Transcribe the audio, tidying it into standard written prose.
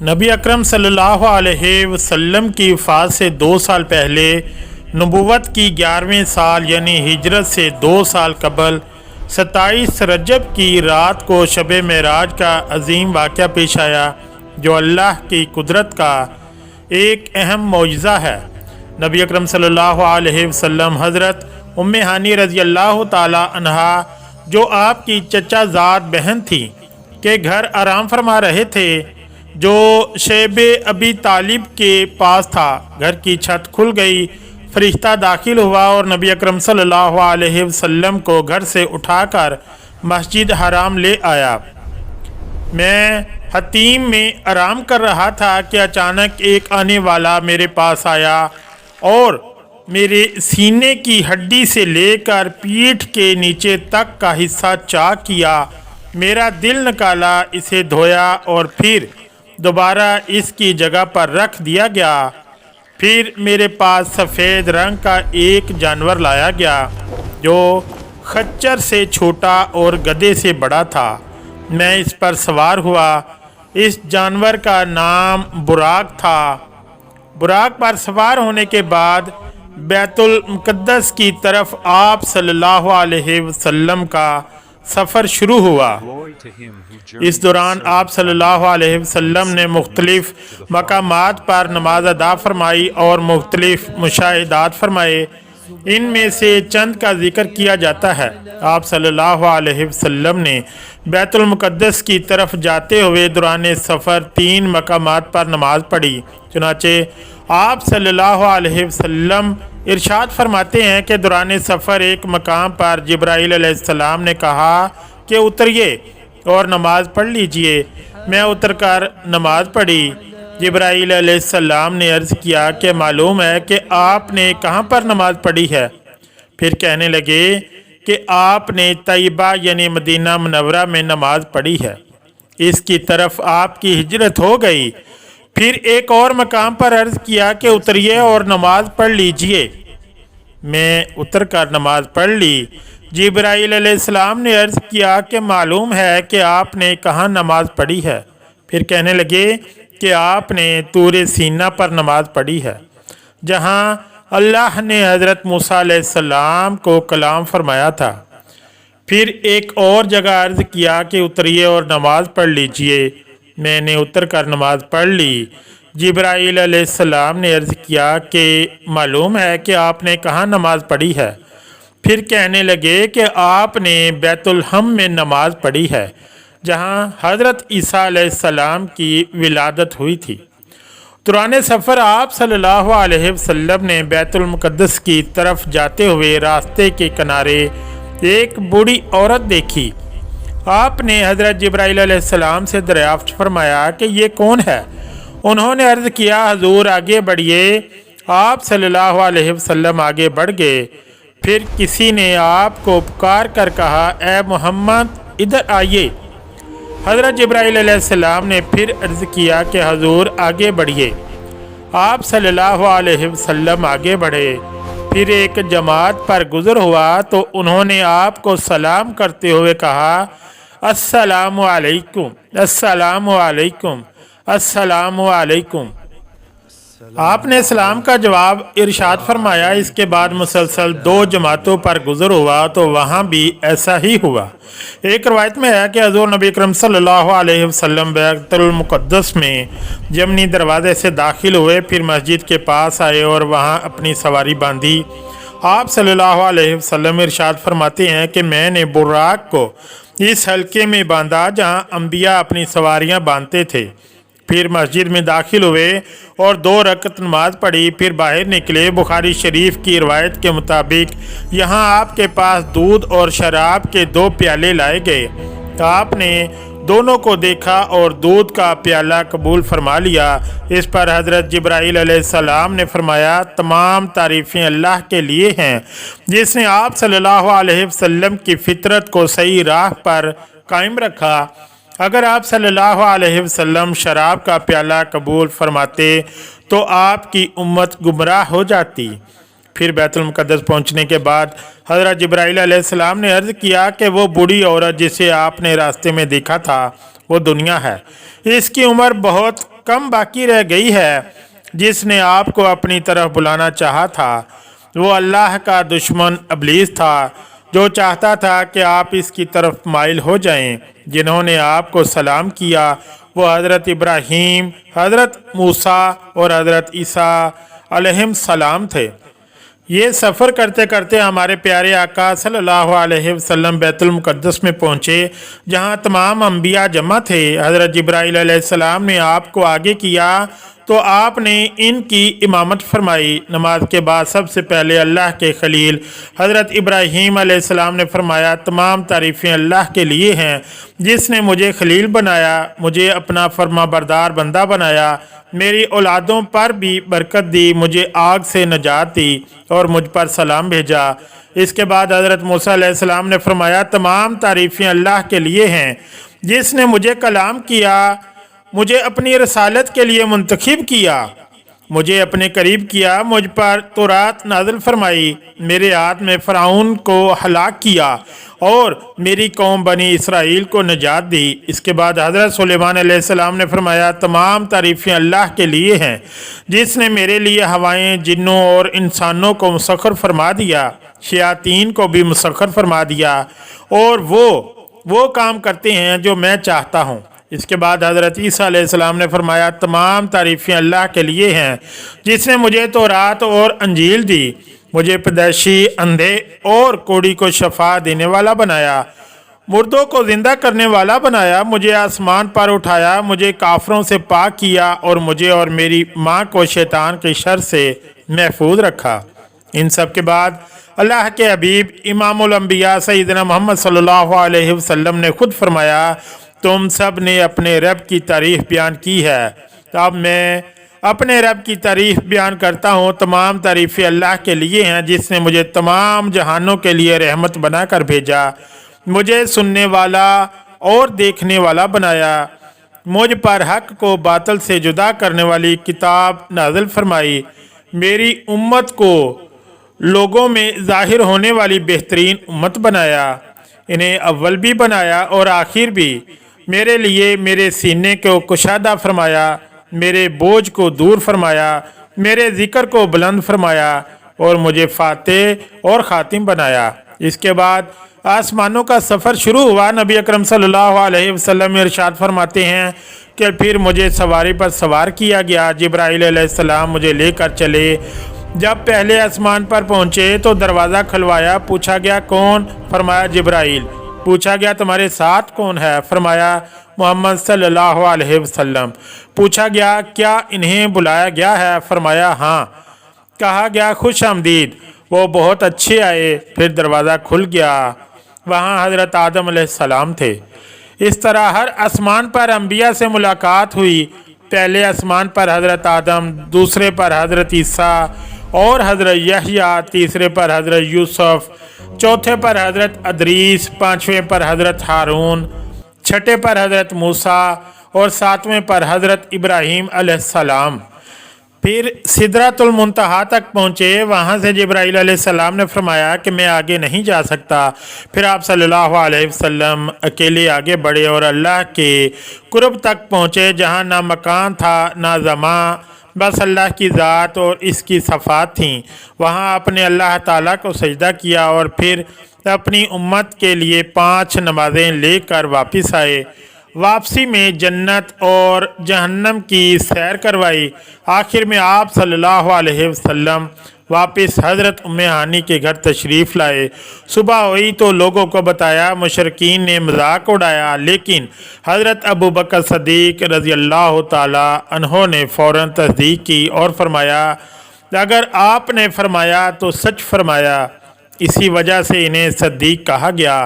نبی اکرم صلی اللہ علیہ وسلم کی وفات سے 2 سال پہلے نبوت کی 11ویں سال یعنی ہجرت سے 2 سال قبل 27 رجب کی رات کو شب معراج کا عظیم واقعہ پیش آیا جو اللہ کی قدرت کا ایک اہم معجزہ ہے۔ نبی اکرم صلی اللہ علیہ وسلم حضرت ام ہانی رضی اللہ تعالی عنہا جو آپ کی چچا زاد بہن تھی کے گھر آرام فرما رہے تھے جو شیب ابی طالب کے پاس تھا۔ گھر کی چھت کھل گئی، فرشتہ داخل ہوا اور نبی اکرم صلی اللہ علیہ وسلم کو گھر سے اٹھا کر مسجد حرام لے آیا۔ میں حتیم میں آرام کر رہا تھا کہ اچانک ایک آنے والا میرے پاس آیا اور میرے سینے کی ہڈی سے لے کر پیٹھ کے نیچے تک کا حصہ چاک کیا۔ میرا دل نکالا، اسے دھویا اور پھر دوبارہ اس کی جگہ پر رکھ دیا گیا۔ پھر میرے پاس سفید رنگ کا ایک جانور لایا گیا جو خچر سے چھوٹا اور گدھے سے بڑا تھا۔ میں اس پر سوار ہوا۔ اس جانور کا نام براق تھا۔ براق پر سوار ہونے کے بعد بیت المقدس کی طرف آپ صلی اللہ علیہ وسلم کا سفر شروع ہوا۔ اس دوران آپ صلی اللہ علیہ وسلم نے مختلف مقامات پر نماز ادا فرمائی اور مختلف مشاہدات فرمائے۔ ان میں سے چند کا ذکر کیا جاتا ہے۔ آپ صلی اللہ علیہ وسلم نے بیت المقدس کی طرف جاتے ہوئے دوران سفر 3 مقامات پر نماز پڑھی۔ چنانچہ آپ صلی اللہ علیہ وسلم ارشاد فرماتے ہیں کہ دوران سفر ایک مقام پر جبرائیل علیہ السلام نے کہا کہ اتریے اور نماز پڑھ لیجئے۔ میں اتر کر نماز پڑھی۔ جبرائیل علیہ السلام نے عرض کیا کہ معلوم ہے کہ آپ نے کہاں پر نماز پڑھی ہے؟ پھر کہنے لگے کہ آپ نے طیبہ یعنی مدینہ منورہ میں نماز پڑھی ہے، اس کی طرف آپ کی ہجرت ہو گئی۔ پھر ایک اور مقام پر عرض کیا کہ اتریے اور نماز پڑھ لیجئے۔ میں اتر کر نماز پڑھ لی۔ جبرائیل علیہ السلام نے عرض کیا کہ معلوم ہے کہ آپ نے کہاں نماز پڑھی ہے؟ پھر کہنے لگے کہ آپ نے طور سینا پر نماز پڑھی ہے جہاں اللہ نے حضرت موسیٰ علیہ السلام کو کلام فرمایا تھا۔ پھر ایک اور جگہ عرض کیا کہ اتریے اور نماز پڑھ لیجئے۔ میں نے اتر کر نماز پڑھ لی۔ جبرائیل علیہ السلام نے عرض کیا کہ معلوم ہے کہ آپ نے کہاں نماز پڑھی ہے؟ پھر کہنے لگے کہ آپ نے بیت الحم میں نماز پڑھی ہے جہاں حضرت عیسیٰ علیہ السلام کی ولادت ہوئی تھی۔ دوران سفر آپ صلی اللہ علیہ وسلم نے بیت المقدس کی طرف جاتے ہوئے راستے کے کنارے ایک بوڑھی عورت دیکھی۔ آپ نے حضرت جبرائیل علیہ السلام سے دریافت فرمایا کہ یہ کون ہے؟ انہوں نے عرض کیا حضور آگے بڑھیے۔ آپ صلی اللہ علیہ وسلم آگے بڑھ گئے۔ پھر کسی نے آپ کو پکار کر کہا اے محمد ادھر آئیے۔ حضرت جبرائیل علیہ السلام نے پھر عرض کیا کہ حضور آگے بڑھیے۔ آپ صلی اللہ علیہ وسلم آگے بڑھے۔ پھر ایک جماعت پر گزر ہوا تو انہوں نے آپ کو سلام کرتے ہوئے کہا السلام علیکم، السلام علیکم، السلام علیکم۔ آپ نے سلام کا جواب ارشاد فرمایا۔ اس کے بعد مسلسل 2 جماعتوں پر گزر ہوا تو وہاں بھی ایسا ہی ہوا۔ ایک روایت میں ہے کہ حضور نبی اکرم صلی اللہ علیہ وسلم بیت المقدس میں یمنی دروازے سے داخل ہوئے، پھر مسجد کے پاس آئے اور وہاں اپنی سواری باندھی۔ آپ صلی اللہ علیہ وسلم ارشاد فرماتے ہیں کہ میں نے براق کو اس حلقے میں باندھا جہاں انبیاء اپنی سواریاں باندھتے تھے۔ پھر مسجد میں داخل ہوئے اور 2 رکعت نماز پڑھی، پھر باہر نکلے۔ بخاری شریف کی روایت کے مطابق یہاں آپ کے پاس دودھ اور شراب کے 2 پیالے لائے گئے۔ آپ نے دونوں کو دیکھا اور دودھ کا پیالہ قبول فرما لیا۔ اس پر حضرت جبرائیل علیہ السلام نے فرمایا تمام تعریفیں اللہ کے لیے ہیں جس نے آپ صلی اللہ علیہ وسلم کی فطرت کو صحیح راہ پر قائم رکھا۔ اگر آپ صلی اللہ علیہ وسلم شراب کا پیالہ قبول فرماتے تو آپ کی امت گمراہ ہو جاتی۔ پھر بیت المقدس پہنچنے کے بعد حضرت جبرائیل علیہ السلام نے عرض کیا کہ وہ بوڑھی عورت جسے آپ نے راستے میں دیکھا تھا وہ دنیا ہے، اس کی عمر بہت कम बाकी रह गई है। जिसने आपको अपनी तरफ बुलाना चाहा था वो अल्लाह का दुश्मन इब्लीस था, जो चाहता था कि आप इसकी तरफ माइल हो जाएं। जिन्होंने आपको सलाम किया वो हज़रत इब्राहीम, हज़रत मूसा और हज़रत ईसा अलैहिम सलाम थे। ये सफ़र करते करते हमारे प्यारे आका सल्लल्लाहु अलैहि वसल्लम बैतुल मुक़द्दस में पहुँचे, जहाँ तमाम अम्बिया जमा थे। हज़रत जिब्राईल अलैहिस्सलाम ने आपको आगे किया तो आपने इनकी इमामत फरमाई। नमाज के बाद सबसे पहले अल्लाह के खलील हज़रत इब्राहीम अलैहिस्सलाम ने फरमाया, तमाम तारीफ़ें अल्लाह के लिए हैं जिसने मुझे खलील बनाया, मुझे अपना फर्मा बरदार बंदा बनाया, मेरी औलादों पर भी बरकत दी, मुझे आग से नजात दी और मुझ पर सलाम भेजा। इसके बाद हज़रत मूसा अलैहिस्सलाम ने फरमाया, तमाम तारीफ़ें अल्लाह के लिए हैं जिसने मुझे कलाम किया, मुझे अपनी रसालत के लिए मुंतखब किया, मुझे अपने करीब किया, मुझ पर तौरात नाज़िल फरमाई, मेरे हाथ में फ़िरऔन को हलाक किया और मेरी कौम बनी इसराइल को नजात दी। इसके बाद हज़रत सुलेमान अलैहिस्सलाम ने फरमाया, तमाम तारीफ़ें अल्लाह के लिए हैं जिसने मेरे लिए हवाएं, जिन्नों और इंसानों को मुसख्खर फरमा दिया, शयातीन को भी मुसख्खर फरमा दिया और वो काम करते हैं जो मैं चाहता हूँ। इसके बाद हज़रत ईसा अलैहिस्सलाम ने फरमाया, तमाम तारीफ़ें अल्लाह के लिए हैं जिसने मुझे तौरात और अंजील दी, मुझे पैदाइशी अंधे और कोढ़ी को शफा देने वाला बनाया, मुर्दों को ज़िंदा करने वाला बनाया, मुझे आसमान पर उठाया, मुझे काफरों से पाक किया और मुझे और मेरी माँ को शैतान के शर से महफूज रखा। इन सब के बाद अल्लाह के हबीब इमामुल अंबिया सैयदना मोहम्मद सल्लल्लाहु अलैहि वसल्लम ने खुद फरमाया, तुम सब ने अपने रब की तारीफ़ बयान की है, तो अब मैं अपने रब की तारीफ़ बयान करता हूँ। तमाम तारीफ़ें अल्लाह के लिए हैं जिसने मुझे तमाम जहानों के लिए रहमत बनाकर भेजा, मुझे सुनने वाला और देखने वाला बनाया, मुझ पर हक़ को बातिल से जुदा करने वाली किताब नाज़िल फरमाई, मेरी उम्मत को लोगों में ज़ाहिर होने वाली बेहतरीन उम्मत बनाया, इन्हें अव्वल भी बनाया और आखिर भी, मेरे लिए मेरे सीने को कुशादा फरमाया, मेरे बोझ को दूर फरमाया, मेरे ज़िक्र को बुलंद फरमाया और मुझे फ़ातिह और ख़ातिम बनाया। इसके बाद आसमानों का सफ़र शुरू हुआ। नबी अकरम सल्लल्लाहु अलैहि वसल्लम इरशाद फरमाते हैं कि फिर मुझे सवारी पर सवार किया गया, जिब्राईल अलैहिस्सलाम मुझे लेकर चले। जब पहले आसमान पर पहुँचे तो दरवाज़ा खुलवाया, पूछा गया कौन? फरमाया जिब्राईल। पूछा गया तुम्हारे साथ कौन है? फरमाया मोहम्मद सल्लल्लाहु अलैहि वसल्लम। पूछा गया क्या इन्हें बुलाया गया है? फरमाया हाँ। कहा गया खुश आमदीद, वो बहुत अच्छे आए। फिर दरवाज़ा खुल गया, वहाँ हज़रत आदम अलैहिस्सलाम थे। इस तरह हर आसमान पर अंबिया से मुलाकात हुई। पहले आसमान पर हज़रत आदम, दूसरे पर हज़रत ईसा और हज़रत यहया, तीसरे पर हज़रत यूसुफ, चौथे पर हज़रत अदरीस, पाँचवें पर हज़रत हारून, छठे पर हज़रत मूसा और सातवें पर हज़रत इब्राहीम अलैहिस्सलाम। फिर सिदरतुल मुंतहा तक पहुँचे। वहाँ से जिब्राईल अलैहिस्सलाम ने फरमाया कि मैं आगे नहीं जा सकता। फिर आप सल्लल्लाहु अलैहि वसल्लम अकेले आगे बढ़े और अल्लाह के कुर्ब तक पहुँचे, जहाँ ना मकान था ना ज़मा, बस अल्लाह की ज़ात और इसकी सफ़ात थीं। वहाँ अपने अल्लाह ताला को सजदा किया और फिर अपनी उम्मत के लिए 5 नमाज़ें लेकर वापस आए। वापसी में जन्नत और जहन्नम की सैर करवाई। आखिर में आप सल्लल्लाहु अलैहि वसल्लम वापस हज़रत उम्मे हानी के घर तशरीफ़ लाए। सुबह हुई तो लोगों को बताया, मुशरिकीन ने मजाक उड़ाया, लेकिन हज़रत अबू बकर सदीक़ रज़ी अल्लाह ताला अन्हो ने फ़ौरन तस्दीक की और फरमाया, अगर आपने फरमाया तो सच फरमाया। इसी वजह से इन्हें सद्दीक़ कहा गया।